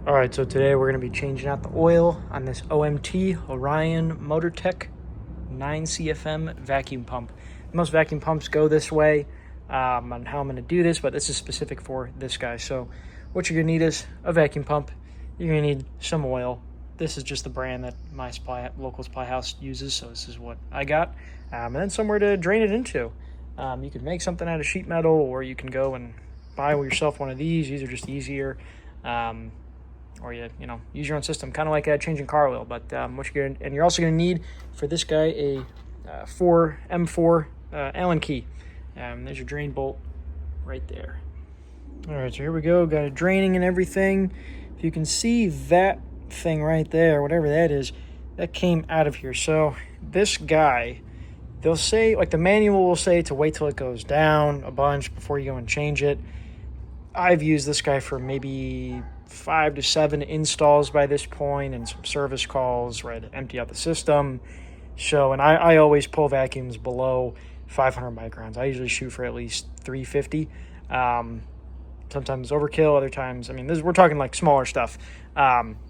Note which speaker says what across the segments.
Speaker 1: All right, so today we're going to be changing out the oil on this OMT Orion Motortech 9CFM vacuum pump. Most vacuum pumps go this way on how I'm going to do this, but this is specific for this guy. So what you're going to need is a vacuum pump. You're going to need some oil. This is just the brand that my local supply house uses, so this is what I got. And then somewhere to drain it into. You could make something out of sheet metal, or you can go and buy yourself one of these. These are just easier. Or you use your own system, kind of like changing car oil. But you're also going to need for this guy a M4 Allen key. There's your drain bolt right there. All right, so here we go. Got it draining and everything. If you can see that thing right there, whatever that is, that came out of here. So this guy, they'll say, like the manual will say to wait till it goes down a bunch before you go and change it. I've used this guy for maybe 5 to 7 installs by this point and some service calls, right, to empty out the system. So, and I always pull vacuums below 500 microns. I usually shoot for at least 350. Sometimes overkill, other times, we're talking like smaller stuff,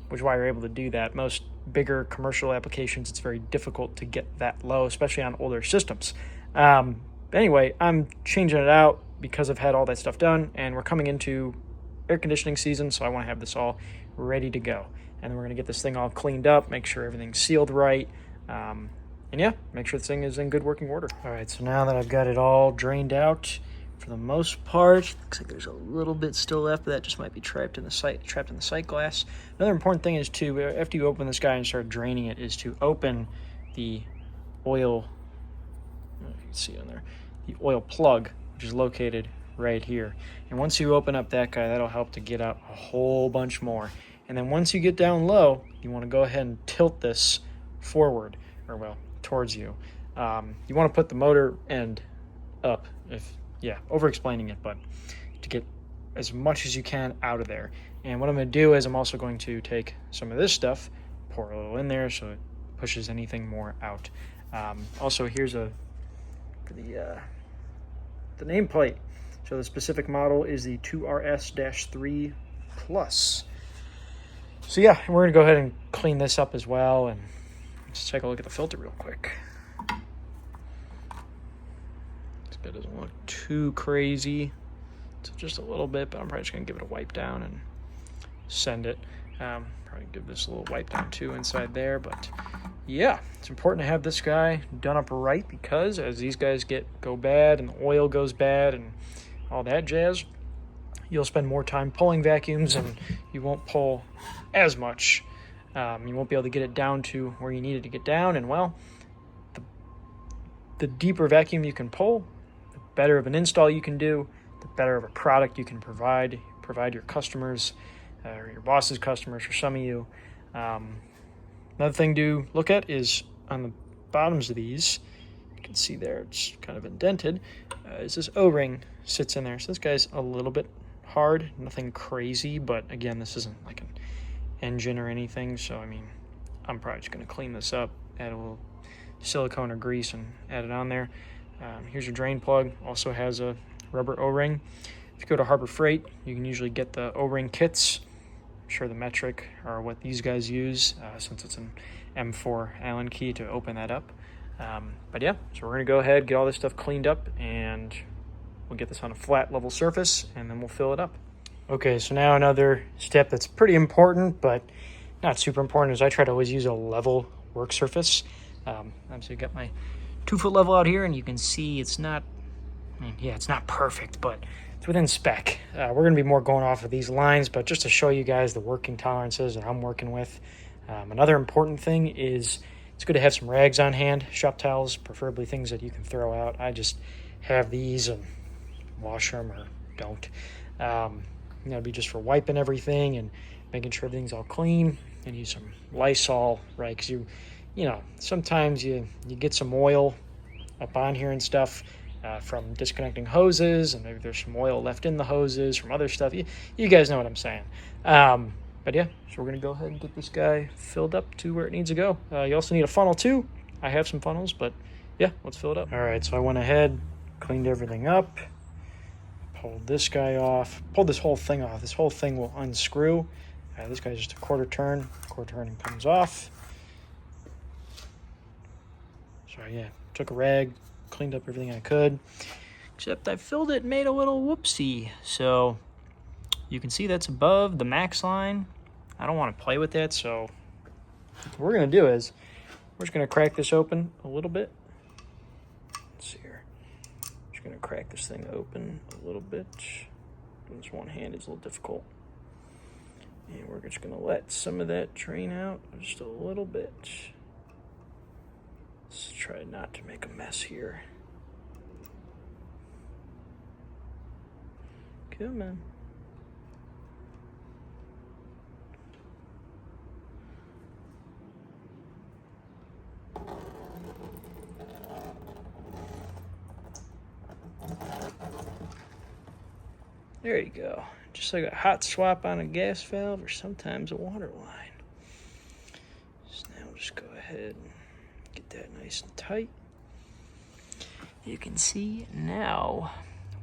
Speaker 1: which is why you're able to do that. Most bigger commercial applications, it's very difficult to get that low, especially on older systems. Anyway, I'm changing it out because I've had all that stuff done, and we're coming into air conditioning season, so I want to have this all ready to go. And then we're going to get this thing all cleaned up, make sure everything's sealed right, and yeah, make sure this thing is in good working order. All right, so now that I've got it all drained out, for the most part, looks like there's a little bit still left, but that just might be trapped in the sight glass. Another important thing is to, after you open this guy and start draining it, is to open the oil, I don't know if you can see on there, the oil plug, which is located right here. And once you open up that guy, that'll help to get out a whole bunch more. And then once you get down low, you want to go ahead and tilt this forward, or well, towards you. You want to put the motor end up, over explaining it, but to get as much as you can out of there. And what I'm going to do is I'm also going to take some of this stuff, pour a little in there so it pushes anything more out. Also, here's the nameplate. So the specific model is the 2RS-3 Plus. So yeah, we're going to go ahead and clean this up as well, and let's take a look at the filter real quick. This guy doesn't look too crazy. It's just a little bit, but I'm probably just going to give it a wipe down and send it. Probably give this a little wipe down too inside there, but yeah, it's important to have this guy done up right, because as these guys go bad and the oil goes bad and all that jazz, you'll spend more time pulling vacuums and you won't pull as much. You won't be able to get it down to where you need it to get down, and well, the deeper vacuum you can pull, the better of an install you can do, the better of a product you can provide your customers, or your boss's customers, for some of you. Another thing to look at is on the bottoms of these, you can see there it's kind of indented, is this O-ring sits in there. So this guy's a little bit hard, nothing crazy, but again, this isn't like an engine or anything, so I'm probably just going to clean this up, add a little silicone or grease and add it on there. Here's your drain plug, also has a rubber O-ring. If you go to Harbor Freight, you can usually get the O-ring kits. I'm sure the metric are what these guys use, since it's an M4 Allen key to open that up. But yeah, so we're going to go ahead, get all this stuff cleaned up, and we'll get this on a flat level surface, and then we'll fill it up. Okay, so now another step that's pretty important, but not super important, is I try to always use a level work surface. Obviously, I've got my 2-foot level out here, and you can see it's not, it's not perfect, but it's within spec. We're going to be more going off of these lines, but just to show you guys the working tolerances that I'm working with. Another important thing is it's good to have some rags on hand, shop towels, preferably things that you can throw out. I just have these and wash them or don't. It'd be just for wiping everything and making sure everything's all clean, and use some Lysol, right? Because sometimes you get some oil up on here and stuff from disconnecting hoses, and maybe there's some oil left in the hoses from other stuff. You guys know what I'm saying. But yeah, so we're going to go ahead and get this guy filled up to where it needs to go. You also need a funnel too. I have some funnels, but yeah, let's fill it up. All right, so I went ahead, cleaned everything up, pulled this guy off, pulled this whole thing off. This whole thing will unscrew This guy's just a quarter turn and comes off. So yeah, took a rag, cleaned up everything I could, except I filled it and made a little whoopsie. So you can see that's above the max line. I don't want to play with that, so what we're going to do is we're just going to crack this open a little bit. Let's see here. Just going to crack this thing open a little bit. Doing this one hand is a little difficult. And we're just going to let some of that drain out just a little bit. Let's try not to make a mess here. Come on. There you go. Just like a hot swap on a gas valve or sometimes a water line. So now we'll just go ahead and get that nice and tight. You can see now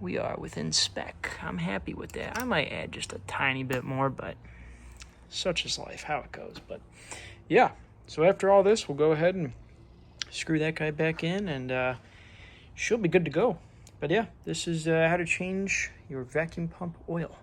Speaker 1: we are within spec. I'm happy with that. I might add just a tiny bit more, but such is life, how it goes. But yeah, so after all this, we'll go ahead and screw that guy back in and she'll be good to go. But yeah, this is how to change your vacuum pump oil.